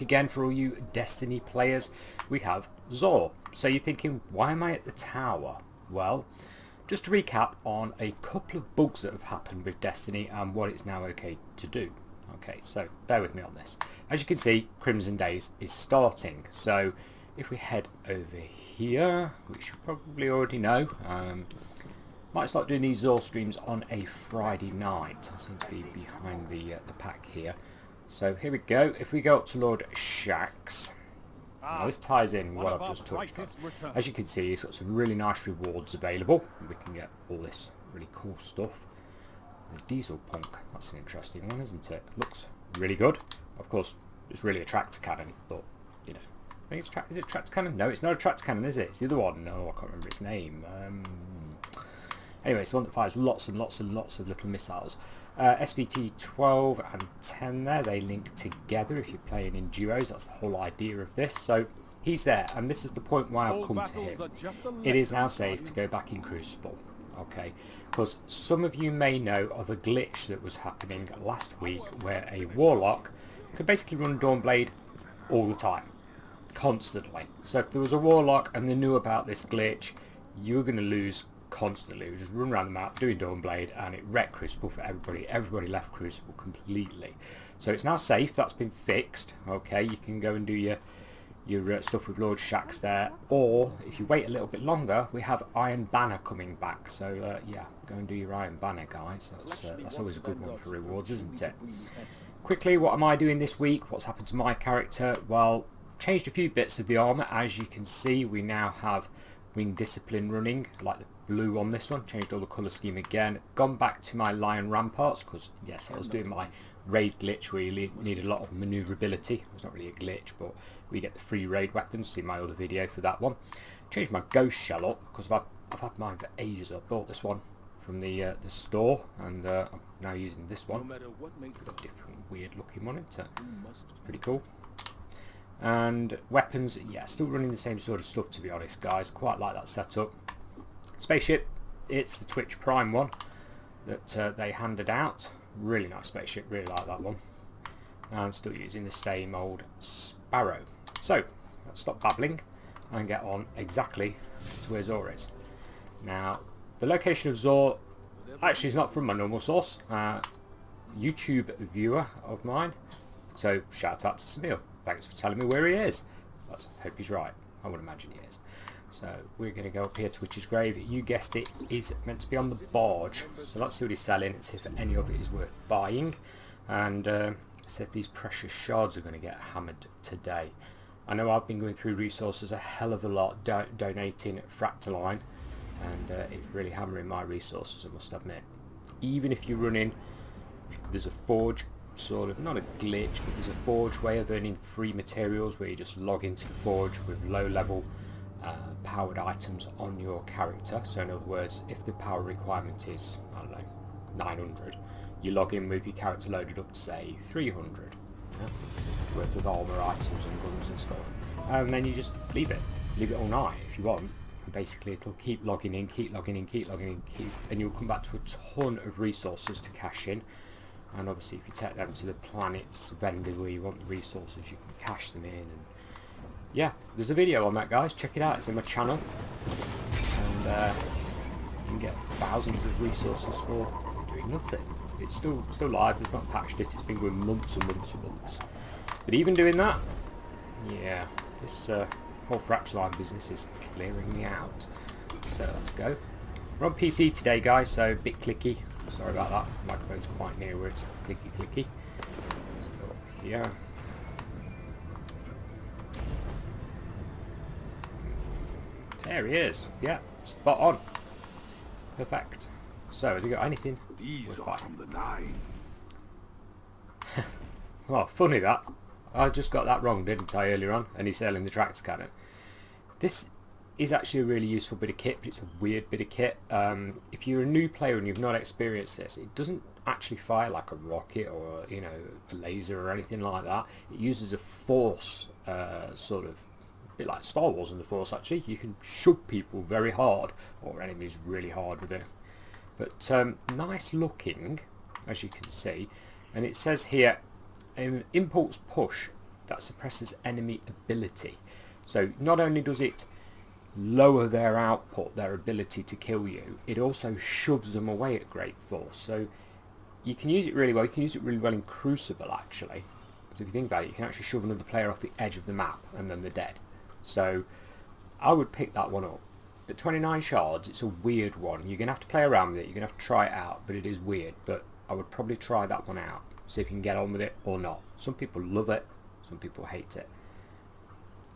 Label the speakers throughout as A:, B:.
A: Again, for all you Destiny players, we have Zor. So you're thinking, why am I at the tower? Well, just to recap on a couple of bugs that have happened with Destiny and what it's now okay to do. Okay, so bear with me on this. As you can see, Crimson Days is starting. So if we head over here, which you probably already know, might start doing these Zor streams on a Friday night. I seem to be behind the pack here. So here we go. If we go up to Lord Shaxx, now this ties in what I've just touched on. As you can see, he's got some really nice rewards available. We can get all this really cool stuff. The Diesel Punk, that's an interesting one, isn't it? Looks really good. Of course, it's really a tractor cannon, but you know, I think is it tractor cannon? No, it's not a tractor cannon, is it? It's the other one. No, I can't remember its name. Anyway, it's one that fires lots and lots and lots of little missiles. SVT 12 and 10 there, they link together if you're playing in duos. That's the whole idea of this. So he's there, and this is the point why I've come to him. It is now safe to go back in Crucible. Okay, because some of you may know of a glitch that was happening last week where a Warlock could basically run Dawnblade all the time, constantly. So if there was a Warlock and they knew about this glitch, you were going to lose constantly. We just run around the map doing Dawnblade and it wrecked Crucible for everybody. Everybody left Crucible completely. So it's now safe. That's been fixed. Okay, you can go and do your stuff with Lord Shaxx there, or if you wait a little bit longer, we have Iron Banner coming back. So yeah, go and do your Iron Banner, guys. That's always a good one for rewards, isn't it? Quickly, what am I doing this week? What's happened to my character? Well, changed a few bits of the armour. As you can see, we now have Wing Discipline running, like the blue on this one. Changed all the colour scheme again. Gone back to my Lion Ramparts, because yes, I was doing my raid glitch where you need a lot of manoeuvrability. It's not really a glitch, but we get the free raid weapons. See my other video for that one. Changed my Ghost Shell up because I've had mine for ages. I bought this one from the store, and I'm now using this one. Got a different weird looking one. It's pretty cool. And weapons, yeah, still running the same sort of stuff, to be honest, guys. Quite like that setup. Spaceship, it's the Twitch Prime one that they handed out. Really nice spaceship, really like that one. And still using the same old Sparrow. So let's stop babbling and get on exactly to where Zor is. Now, the location of Zor actually is not from my normal source. YouTube viewer of mine. So shout out to Samir. Thanks for telling me where he is. I hope he's right. I would imagine he is. So we're going to go up here to Witch's Grave. You guessed it, is meant to be on the barge. So let's see what he's selling. Let's see if any of it is worth buying. And see if these precious shards are going to get hammered today. I know I've been going through resources a hell of a lot, donating Fractaline. And it's really hammering my resources, I must admit. Even if you're running, there's a forge, sort of, not a glitch, but there's a forge way of earning free materials where you just log into the forge with low level powered items on your character. So in other words, if the power requirement is, I don't know, 900, you log in with your character loaded up to say 300 worth of armour items and guns and stuff, and then you just leave it all night if you want. Basically it'll keep logging in, and you'll come back to a ton of resources to cash in. And obviously if you take them to the planet's vendor where you want the resources, you can cash them in. And yeah, there's a video on that, guys. Check it out. It's in my channel, and you can get thousands of resources for doing nothing. It's still live. We've not patched it. It's been going months and months and months. But even doing that, yeah, this whole Fractaline business is clearing me out. So let's go. We're on PC today, guys, so a bit clicky. Sorry about that. The microphone's quite near where it's clicky. Let's go up here. There he is. Yeah, spot on. Perfect. So, has he got anything?
B: These are from the 9.
A: Well, funny that. I just got that wrong, didn't I, earlier on? And he's selling the tractor cannon. This is actually a really useful bit of kit, but it's a weird bit of kit. If you're a new player and you've not experienced this, it doesn't actually fire like a rocket or, you know, a laser or anything like that. It uses a force, sort of, a bit like Star Wars and the Force actually. You can shove people very hard, or enemies really hard with it. But nice looking, as you can see. And it says here, impulse push that suppresses enemy ability. So not only does it lower their output, their ability to kill you, it also shoves them away at great force. So you can use it really well. You can use it really well in Crucible, actually. So if you think about it, you can actually shove another player off the edge of the map and then they're dead. So I would pick that one up. At 29 shards, it's a weird one. You're going to have to play around with it. You're going to have to try it out, but it is weird. But I would probably try that one out. See if you can get on with it or not. Some people love it. Some people hate it.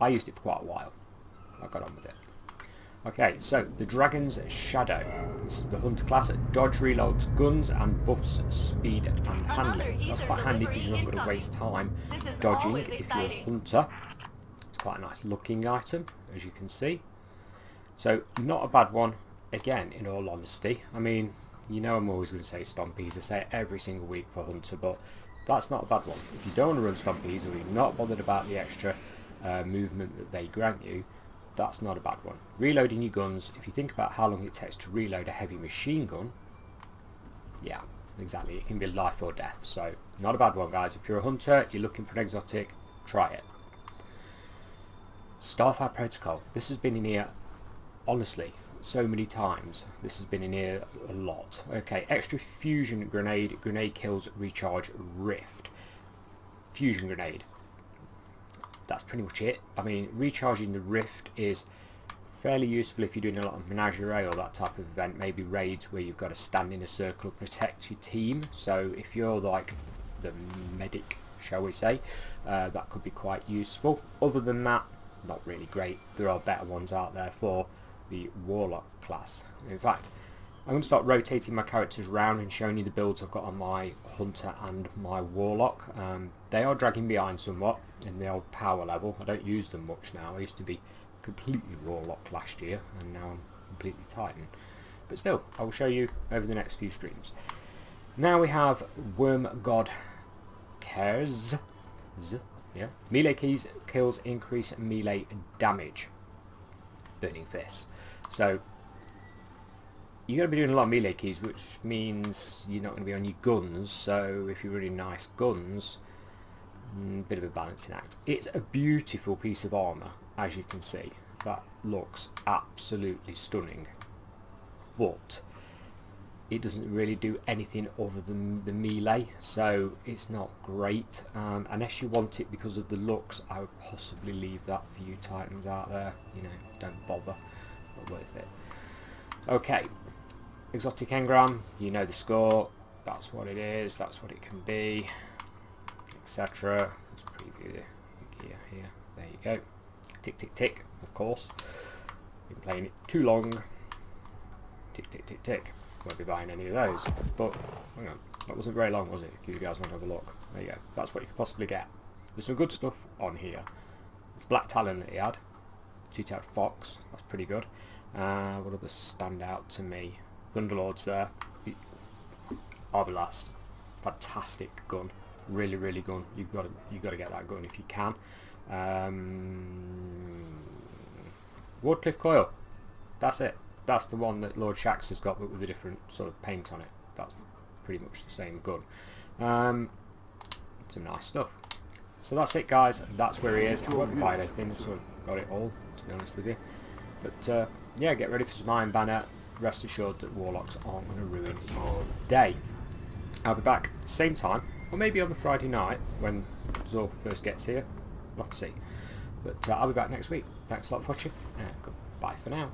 A: I used it for quite a while. I got on with it. Okay, so the Dragon's Shadow. This is the Hunter class. Dodge reloads guns and buffs speed and handling. That's quite handy because you're not going to waste time dodging if you're a Hunter. It's quite a nice looking item, as you can see. So, not a bad one, again, in all honesty. I mean, you know I'm always going to say Stompies. I say it every single week for Hunter, but that's not a bad one. If you don't want to run Stompies or you're not bothered about the extra movement that they grant you, that's not a bad one. Reloading your guns, if you think about how long it takes to reload a heavy machine gun, yeah, exactly, it can be life or death. So, not a bad one, guys. If you're a Hunter, you're looking for an exotic, try it. Starfire Protocol. This has been in here, honestly, so many times. This has been in here a lot. Okay, extra fusion grenade. Grenade kills recharge rift. Fusion grenade. That's pretty much it. I mean, recharging the rift is fairly useful if you're doing a lot of menagerie or that type of event, maybe raids where you've got to stand in a circle, protect your team. So if you're like the medic, shall we say, that could be quite useful. Other than that, not really great. There are better ones out there for the Warlock class. In fact, I'm going to start rotating my characters around and showing you the builds I've got on my Hunter and my Warlock. They are dragging behind somewhat in the old power level. I don't use them much now. I used to be completely Warlock last year and now I'm completely Titan. But still, I will show you over the next few streams. Now we have Worm God Cares. Yeah. Melee keys kills increase melee damage. Burning Fists. So you're going to be doing a lot of melee keys, which means you're not going to be on your guns. So if you're really nice guns, bit of a balancing act. It's a beautiful piece of armour, as you can see. That looks absolutely stunning. But it doesn't really do anything other than the melee, so it's not great. Unless you want it because of the looks, I would possibly leave that for you Titans out there. You know, don't bother. Not worth it. Okay, exotic engram. You know the score. That's what it is. That's what it can be, etc. Let's preview it here. There you go. Tick tick tick. Of course. Been playing it too long. Tick tick tick tick. Won't be buying any of those. But hang on, that wasn't very long, was it? If you guys want to have a look. There you go. That's what you could possibly get. There's some good stuff on here. It's Black Talon that he had. Two-tailed Fox. That's pretty good. What others stand out to me? Thunderlords there. Arbalast. Fantastic gun. Really, really gun. You've got to get that gun if you can. Wardcliffe Coil. That's it. That's the one that Lord Shax has got, but with a different sort of paint on it. That's pretty much the same gun. Some nice stuff. So that's it, guys. That's where he is. I won't buy anything, so I've got it all, to be honest with you. But yeah, get ready for some Iron Banner. Rest assured that Warlocks aren't going to ruin your day. I'll be back same time, or maybe on the Friday night when Zor first gets here. We'll have to see. But I'll be back next week. Thanks a lot for watching, and goodbye for now.